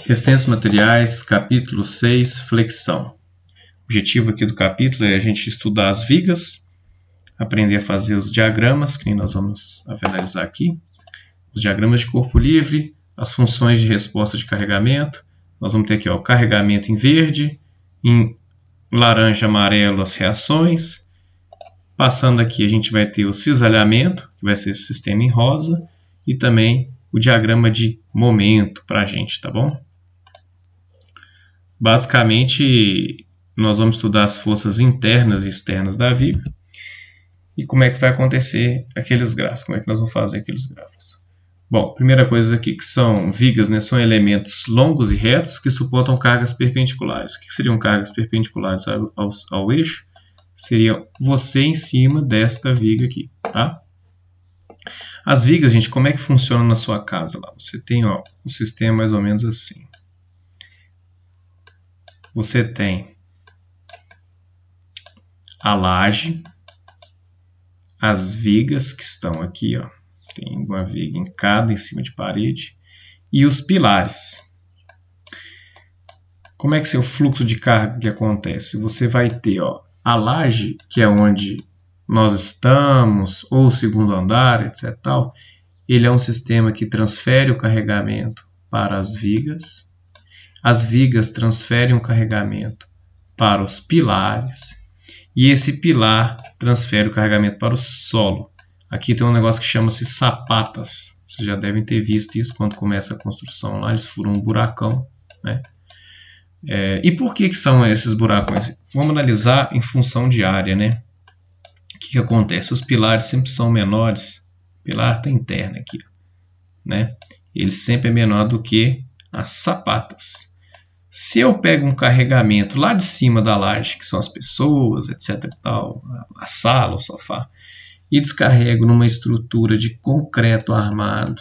Extensos materiais, capítulo 6, flexão. O objetivo aqui do capítulo é a gente estudar as vigas, aprender a fazer os diagramas, que nós vamos analisar aqui, os diagramas de corpo livre, as funções de resposta de carregamento. Nós vamos ter aqui o carregamento em verde, em laranja, amarelo as reações. Passando aqui a gente vai ter o cisalhamento, que vai ser esse sistema em rosa, e também o diagrama de momento para a gente, tá bom? Basicamente, nós vamos estudar as forças internas e externas da viga e como é que vai acontecer aqueles gráficos, como é que nós vamos fazer aqueles gráficos. Bom, primeira coisa aqui que são vigas, né, são elementos longos e retos que suportam cargas perpendiculares. O que seriam cargas perpendiculares ao eixo? Seria você em cima desta viga aqui, tá? As vigas, gente, como é que funciona na sua casa lá? Você tem um sistema mais ou menos assim. Você tem a laje, as vigas que estão aqui, ó. Tem uma viga em cima de parede, e os pilares. Como é que é o fluxo de carga que acontece? Você vai ter a laje, que é onde nós estamos, ou o segundo andar, etc. Tal. Ele é um sistema que transfere o carregamento para as vigas. As vigas transferem o carregamento para os pilares. E esse pilar transfere o carregamento para o solo. Aqui tem um negócio que chama-se sapatas. Vocês já devem ter visto isso quando começa a construção lá. Eles furam um buracão, né? E por que são esses buracões? Vamos analisar em função de área, né? O que acontece? Os pilares sempre são menores. O pilar está interno aqui, né? Ele sempre é menor do que as sapatas. Se eu pego um carregamento lá de cima da laje, que são as pessoas, etc. e tal, a sala, o sofá, e descarrego numa estrutura de concreto armado,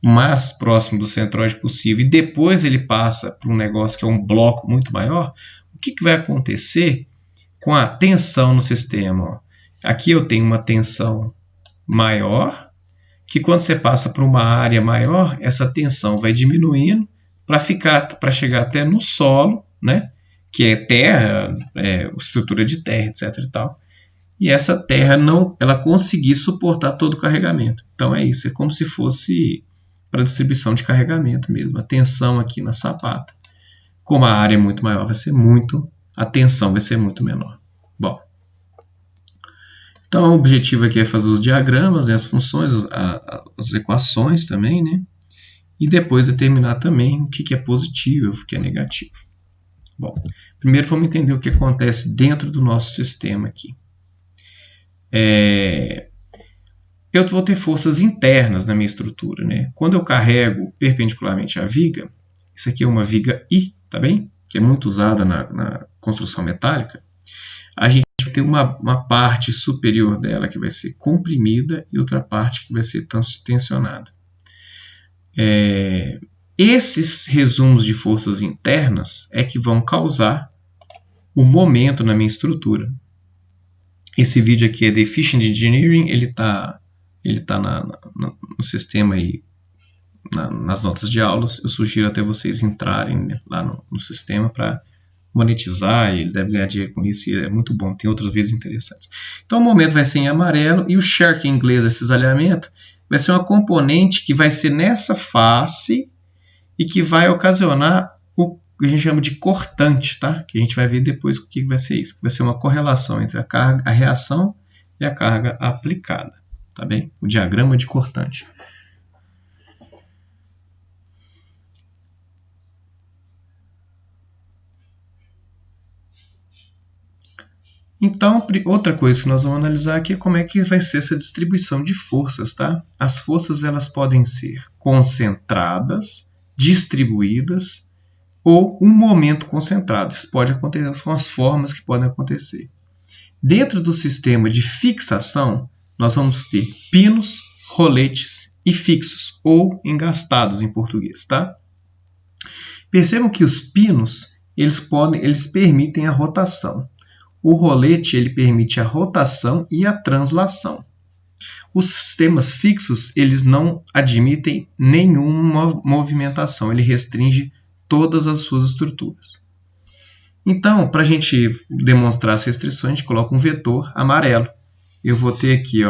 o mais próximo do centroide possível, e depois ele passa para um negócio que é um bloco muito maior, o que vai acontecer com a tensão no sistema? Aqui eu tenho uma tensão maior, que quando você passa para uma área maior, essa tensão vai diminuindo para chegar até no solo, né? Que é terra, estrutura de terra, etc. e tal. E essa terra ela conseguir suportar todo o carregamento. Então é isso, é como se fosse para distribuição de carregamento mesmo. A tensão aqui na sapata, como a área é muito maior, a tensão vai ser muito menor. Bom, então o objetivo aqui é fazer os diagramas, né, as funções, as equações também, né? E depois determinar também o que é positivo e o que é negativo. Bom, primeiro vamos entender o que acontece dentro do nosso sistema aqui. Eu vou ter forças internas na minha estrutura, né? Quando eu carrego perpendicularmente à viga, isso aqui é uma viga I, tá bem? Que é muito usada na construção metálica. A gente vai ter uma parte superior dela que vai ser comprimida e outra parte que vai ser tensionada. Esses resumos de forças internas é que vão causar o momento na minha estrutura. Esse vídeo aqui é de Efficient Engineering, ele tá no sistema aí, nas notas de aulas. Eu sugiro até vocês entrarem lá no sistema para monetizar, e ele deve ganhar dinheiro com isso, e é muito bom, tem outros vídeos interessantes. Então o momento vai ser em amarelo, e o shear, que em inglês é cisalhamento, vai ser uma componente que vai ser nessa face e que vai ocasionar o que a gente chama de cortante, tá? Que a gente vai ver depois o que vai ser isso. Vai ser uma correlação entre a reação e a carga aplicada, tá bem? O diagrama de cortante. Então, outra coisa que nós vamos analisar aqui é como é que vai ser essa distribuição de forças, tá? As forças elas podem ser concentradas, distribuídas ou um momento concentrado. Isso pode acontecer, são as formas que podem acontecer. Dentro do sistema de fixação, nós vamos ter pinos, roletes e fixos, ou engastados em português, tá? Percebam que os pinos, eles permitem a rotação. O rolete ele permite a rotação e a translação. Os sistemas fixos, eles não admitem nenhuma movimentação, ele restringe todas as suas estruturas. Então, para a gente demonstrar as restrições, a gente coloca um vetor amarelo. Eu vou ter aqui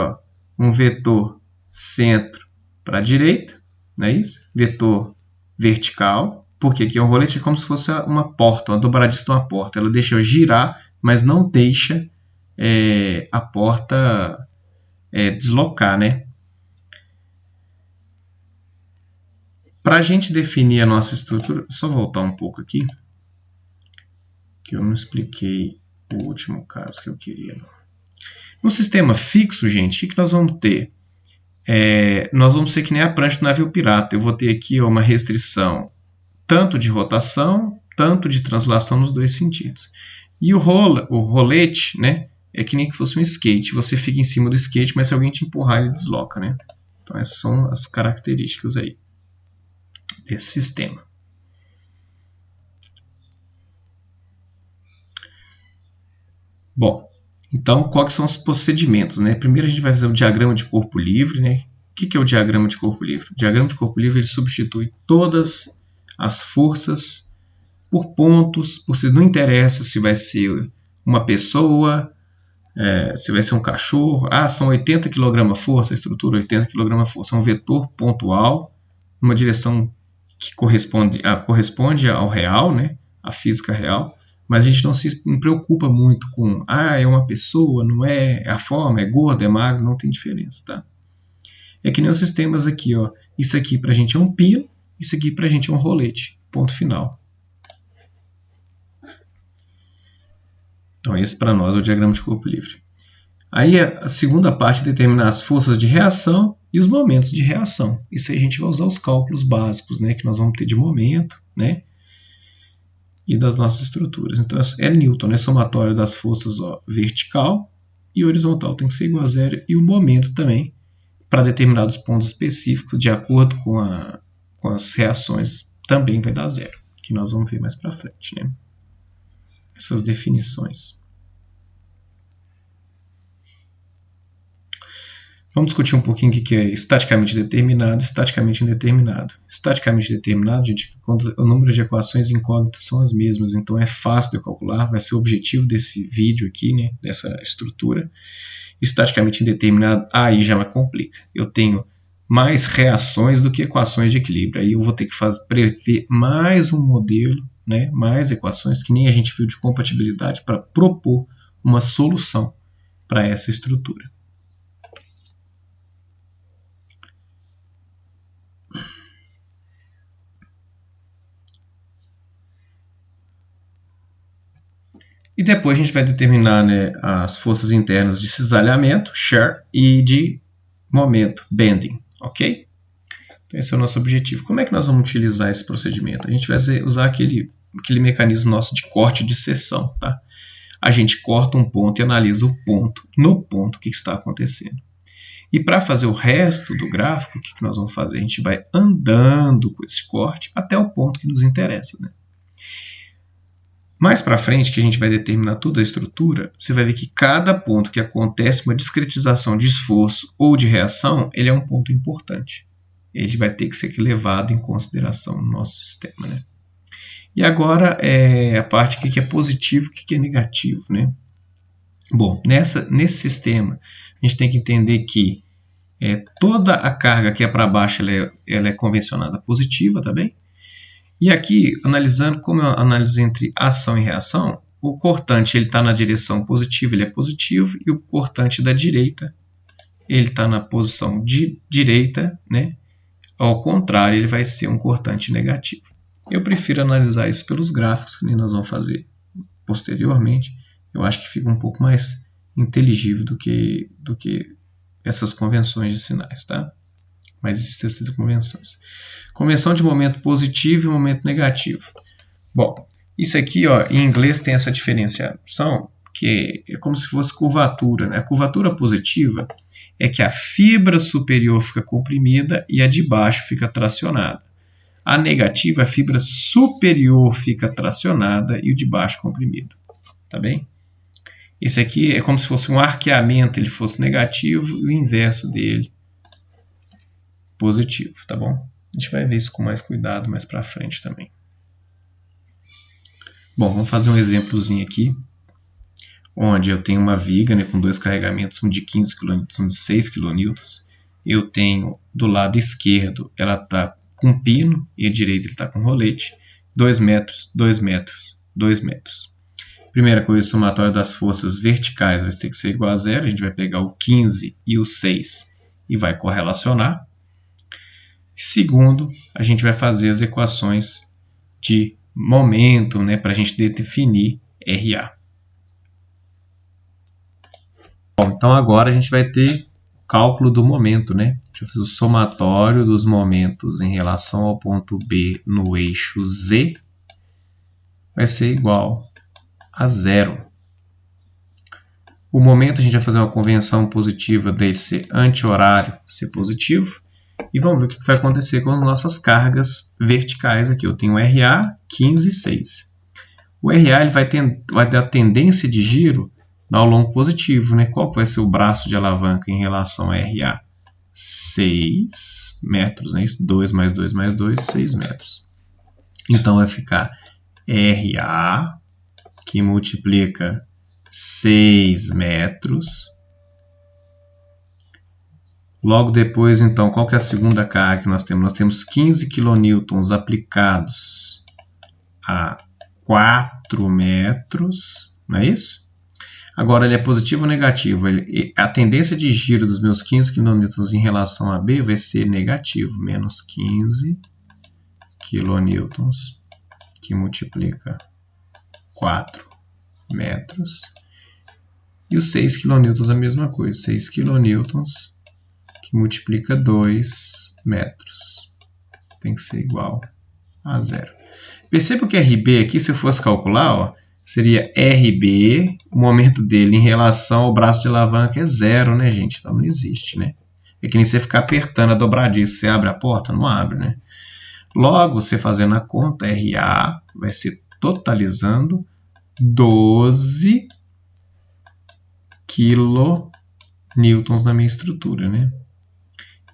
um vetor centro para a direita, não é isso? Vetor vertical, porque aqui é um rolete como se fosse uma porta, uma dobradiça de uma porta. Ela deixa eu girar, mas não deixa a porta deslocar, né? Para a gente definir a nossa estrutura, só voltar um pouco aqui, que eu não expliquei o último caso que eu queria. No sistema fixo, gente, o que nós vamos ter? Nós vamos ser que nem a prancha do navio pirata. Eu vou ter aqui uma restrição tanto de rotação, tanto de translação nos dois sentidos. E o rolete, né, é que nem que fosse um skate. Você fica em cima do skate, mas se alguém te empurrar, ele desloca, né? Então essas são as características aí desse sistema. Bom, então quais são os procedimentos, né? Primeiro a gente vai fazer o diagrama de corpo livre, né? O que é o diagrama de corpo livre? O diagrama de corpo livre ele substitui todas as forças por pontos, não interessa se vai ser uma pessoa, se vai ser um cachorro. São 80 kg força, a estrutura 80 kg força. É um vetor pontual, uma direção que corresponde ao real, né? A física real. Mas a gente não se preocupa muito com, é uma pessoa, não é a forma, é gordo, é magro, não tem diferença, tá? É que nem os sistemas aqui, isso aqui pra gente é um pino, isso aqui pra gente é um rolete, ponto final. Então esse para nós é o diagrama de corpo livre. Aí a segunda parte é determinar as forças de reação e os momentos de reação. Isso aí a gente vai usar os cálculos básicos, né, que nós vamos ter de momento, né? E das nossas estruturas. Então é Newton, né? Somatório das forças vertical e horizontal tem que ser igual a zero, e o momento também para determinados pontos específicos, de acordo com as reações, também vai dar zero, que nós vamos ver mais para frente, né? Essas definições. Vamos discutir um pouquinho o que é estaticamente determinado e estaticamente indeterminado. Estaticamente determinado, gente, quando o número de equações incógnitas são as mesmas, então é fácil de calcular, vai ser o objetivo desse vídeo aqui, né, dessa estrutura. Estaticamente indeterminado, aí já me complica. Eu tenho mais reações do que equações de equilíbrio. Aí eu vou ter que prever mais um modelo, né, mais equações, que nem a gente viu de compatibilidade, para propor uma solução para essa estrutura. E depois a gente vai determinar, né, as forças internas de cisalhamento, shear, e de momento, bending, ok? Então esse é o nosso objetivo. Como é que nós vamos utilizar esse procedimento? A gente vai usar aquele mecanismo nosso de corte de seção, tá? A gente corta um ponto e analisa o ponto, no ponto, o que está acontecendo. E para fazer o resto do gráfico, o que nós vamos fazer? A gente vai andando com esse corte até o ponto que nos interessa, né? Mais para frente, que a gente vai determinar toda a estrutura, você vai ver que cada ponto que acontece uma discretização de esforço ou de reação, ele é um ponto importante. Ele vai ter que ser levado em consideração no nosso sistema, né? E agora a parte que é positivo e que é negativo, né? Bom, nesse sistema, a gente tem que entender que toda a carga que é para baixo ela é convencionada positiva, tá bem? E aqui, analisando como eu analiso entre ação e reação, o cortante está na direção positiva, ele é positivo, e o cortante da direita, ele está na posição de direita, né? Ao contrário, ele vai ser um cortante negativo. Eu prefiro analisar isso pelos gráficos, que nem nós vamos fazer posteriormente. Eu acho que fica um pouco mais inteligível do que essas convenções de sinais, tá? Mas existem essas convenções. Convenção de momento positivo e momento negativo. Bom, isso aqui, em inglês tem essa diferenciação, que é como se fosse curvatura, né? A curvatura positiva é que a fibra superior fica comprimida e a de baixo fica tracionada. A negativa, a fibra superior fica tracionada e o de baixo comprimido. Tá bem? Esse aqui é como se fosse um arqueamento, ele fosse negativo e o inverso dele positivo, tá bom? A gente vai ver isso com mais cuidado mais para frente também. Bom, vamos fazer um exemplozinho aqui, onde eu tenho uma viga, né, com dois carregamentos, um de 15 kN e um de 6 kN. Eu tenho do lado esquerdo, ela está com pino, e a direita está com rolete, 2 metros, 2 metros, 2 metros. Primeira coisa, o somatório das forças verticais vai ter que ser igual a zero. A gente vai pegar o 15 e o 6 e vai correlacionar. Segundo, a gente vai fazer as equações de momento, né, para a gente definir RA. Bom, então agora a gente vai ter o cálculo do momento, né? Deixa eu fazer o somatório dos momentos em relação ao ponto B no eixo Z vai ser igual a zero. O momento a gente vai fazer uma convenção positiva desse anti-horário ser positivo. E vamos ver o que vai acontecer com as nossas cargas verticais aqui. Eu tenho RA, 15 e 6. O RA ele vai ter a tendência de giro ao longo positivo, né? Qual vai ser o braço de alavanca em relação a RA? 6 metros, né? 2 mais 2 mais 2, 6 metros. Então vai ficar RA, que multiplica 6 metros. Logo depois, então, qual que é a segunda carga que nós temos? Nós temos 15 kN aplicados a 4 metros, não é isso? Agora, ele é positivo ou negativo? A tendência de giro dos meus 15 kN em relação a B vai ser negativo, menos 15 kN, que multiplica 4 metros. E os 6 kN a mesma coisa, 6 kN que multiplica 2 metros. Tem que ser igual a zero. Perceba que RB aqui, se eu fosse calcular, ó, seria RB, o momento dele em relação ao braço de alavanca é zero, né, gente? Então não existe, né? É que nem você ficar apertando a dobradiça. Você abre a porta? Não abre, né? Logo, você fazendo a conta, RA vai ser totalizando 12 kN na minha estrutura, né?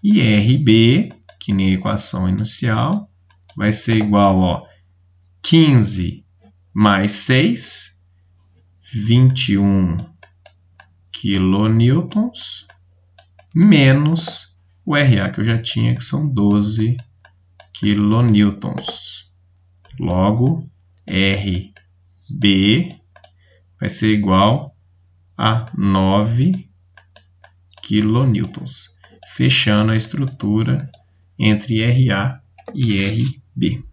E RB, que nem a equação inicial, vai ser igual a 15 mais 6, 21 kN, menos o RA que eu já tinha, que são 12 kN. Logo, RB vai ser igual a 9 kN. Fechando a estrutura entre RA e RB.